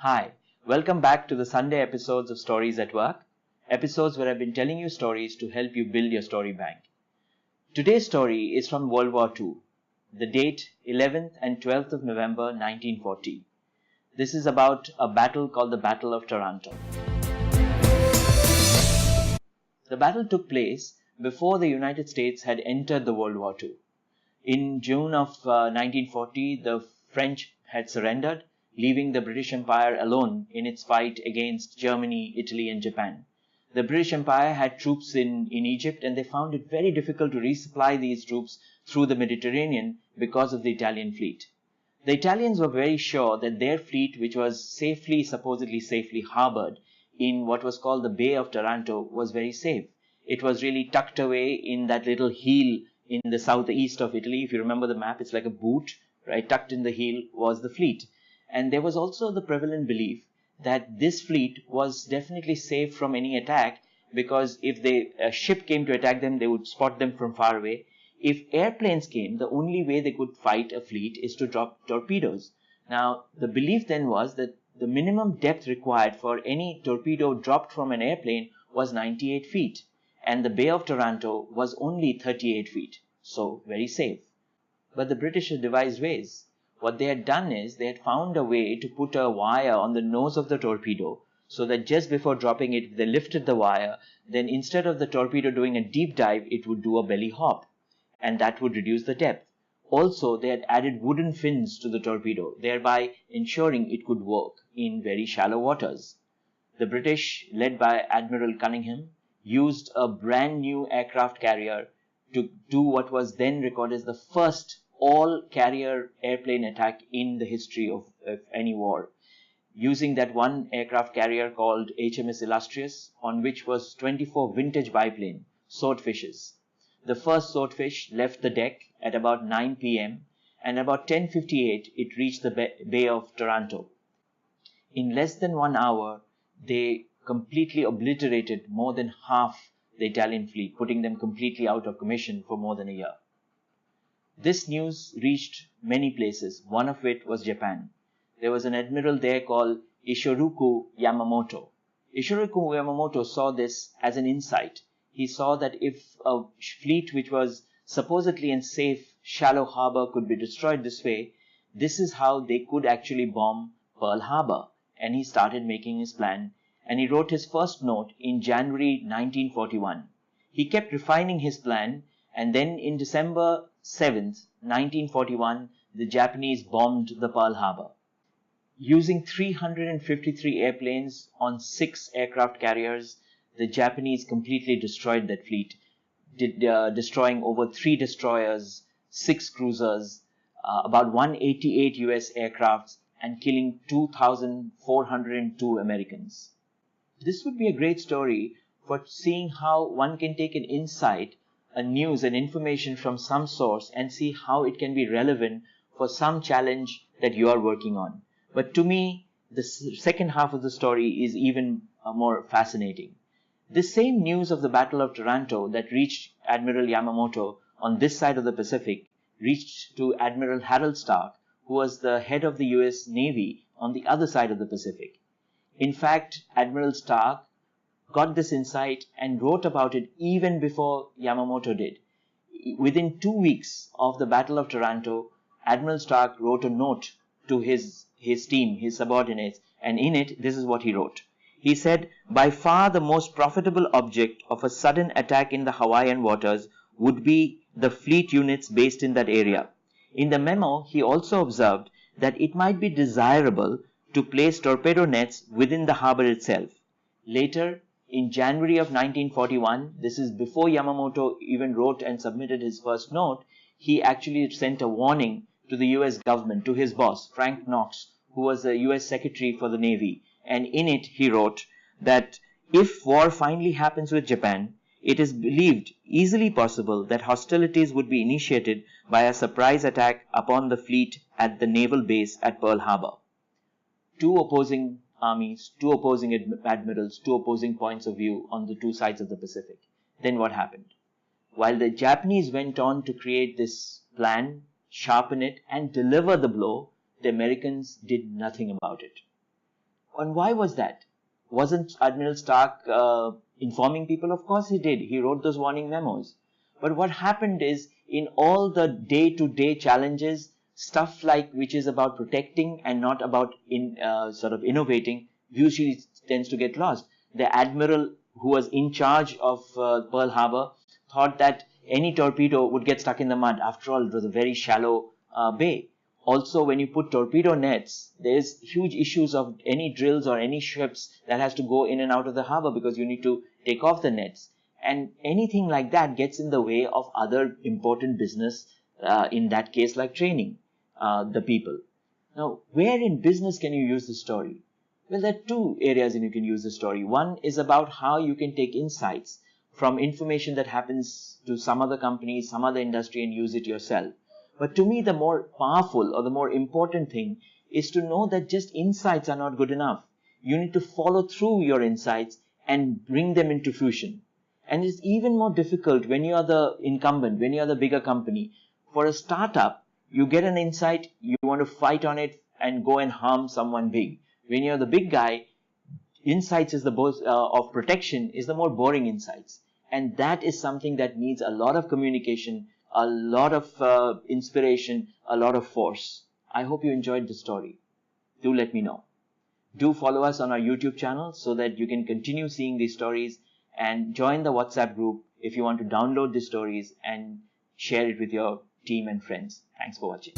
Hi, welcome back to the Sunday episodes of Stories at Work, episodes where I've been telling you stories to help you build your story bank. Today's story is from World War II, the date 11th and 12th of November 1940. This is about a battle called the Battle of Taranto. The battle took place before the United States had entered the World War II. In June of 1940, the French had surrendered, leaving the British Empire alone in its fight against Germany, Italy, and Japan. The British Empire had troops in Egypt, and they found it very difficult to resupply these troops through the Mediterranean because of the Italian fleet. The Italians were very sure that their fleet, which was supposedly safely harbored in what was called the Bay of Taranto, was very safe. It was really tucked away in that little heel in the southeast of Italy. If you remember the map, it's like a boot, right? Tucked in the heel was the fleet. And there was also the prevalent belief that this fleet was definitely safe from any attack, because if a ship came to attack them, they would spot them from far away. If airplanes came, the only way they could fight a fleet is to drop torpedoes. Now, the belief then was that the minimum depth required for any torpedo dropped from an airplane was 98 feet, and the Bay of Taranto was only 38 feet, so very safe. But the British had devised ways. What they had done is they had found a way to put a wire on the nose of the torpedo so that just before dropping it, they lifted the wire, then instead of the torpedo doing a deep dive, it would do a belly hop, and that would reduce the depth. Also, they had added wooden fins to the torpedo, thereby ensuring it could work in very shallow waters. The British, led by Admiral Cunningham, used a brand new aircraft carrier to do what was then recorded as the first all-carrier airplane attack in the history of any war, using that one aircraft carrier called HMS Illustrious, on which was 24 vintage biplane swordfishes. The first swordfish left the deck at about 9 p.m. and about 10:58 it reached the Bay of Taranto. In less than 1 hour, they completely obliterated more than half the Italian fleet, putting them completely out of commission for more than a year. This news reached many places, one of which was Japan. There was an admiral there called Ishiroku Yamamoto. Ishiroku Yamamoto saw this as an insight. He saw that if a fleet which was supposedly in safe, shallow harbor could be destroyed this way, this is how they could actually bomb Pearl Harbor. And he started making his plan, and he wrote his first note in January 1941. He kept refining his plan, and then in December 7th, 1941, the Japanese bombed the Pearl Harbor. Using 353 airplanes on 6 aircraft carriers, the Japanese completely destroyed that fleet, destroying over 3 destroyers, 6 cruisers, about 188 US aircrafts, and killing 2,402 Americans. This would be a great story for seeing how one can take an insight, a news and information from some source, and see how it can be relevant for some challenge that you are working on. But to me, the second half of the story is even more fascinating. This same news of the Battle of Taranto that reached Admiral Yamamoto on this side of the Pacific reached to Admiral Harold Stark, who was the head of the US Navy on the other side of the Pacific. In fact, Admiral Stark got this insight and wrote about it even before Yamamoto did. Within 2 weeks of the Battle of Taranto, Admiral Stark wrote a note to his team, his subordinates, and in it, this is what he wrote. He said, "By far the most profitable object of a sudden attack in the Hawaiian waters would be the fleet units based in that area." In the memo, he also observed that it might be desirable to place torpedo nets within the harbor itself. Later, in January of 1941, this is before Yamamoto even wrote and submitted his first note, he actually sent a warning to the US government, to his boss, Frank Knox, who was the US Secretary for the Navy. And in it, he wrote that if war finally happens with Japan, it is believed easily possible that hostilities would be initiated by a surprise attack upon the fleet at the naval base at Pearl Harbor. 2 opposing armies, 2 opposing admirals, 2 opposing points of view on the 2 sides of the Pacific. Then what happened? While the Japanese went on to create this plan, sharpen it, and deliver the blow, the Americans did nothing about it. And why was that? Wasn't Admiral Stark informing people? Of course he did. He wrote those warning memos. But what happened is, in all the day-to-day challenges, stuff like which is about protecting and not about sort of innovating usually tends to get lost. The admiral who was in charge of Pearl Harbor thought that any torpedo would get stuck in the mud. After all, it was a very shallow bay. Also, when you put torpedo nets, there's huge issues of any drills or any ships that has to go in and out of the harbor because you need to take off the nets. And anything like that gets in the way of other important business, in that case like training the people. Now, where in business can you use the story? Well, there are two areas in you can use the story. One is about how you can take insights from information that happens to some other company, some other industry, and use it yourself. But to me, the more powerful or the more important thing is to know that just insights are not good enough. You need to follow through your insights and bring them into fruition. And it's even more difficult when you are the incumbent, when you are the bigger company. For a startup, you get an insight, you want to fight on it and go and harm someone big. When you're the big guy, insights is the of protection is the more boring insights. And that is something that needs a lot of communication, a lot of inspiration, a lot of force. I hope you enjoyed the story. Do let me know. Do follow us on our YouTube channel so that you can continue seeing these stories, and join the WhatsApp group if you want to download the stories and share it with your team and friends. Thanks for watching.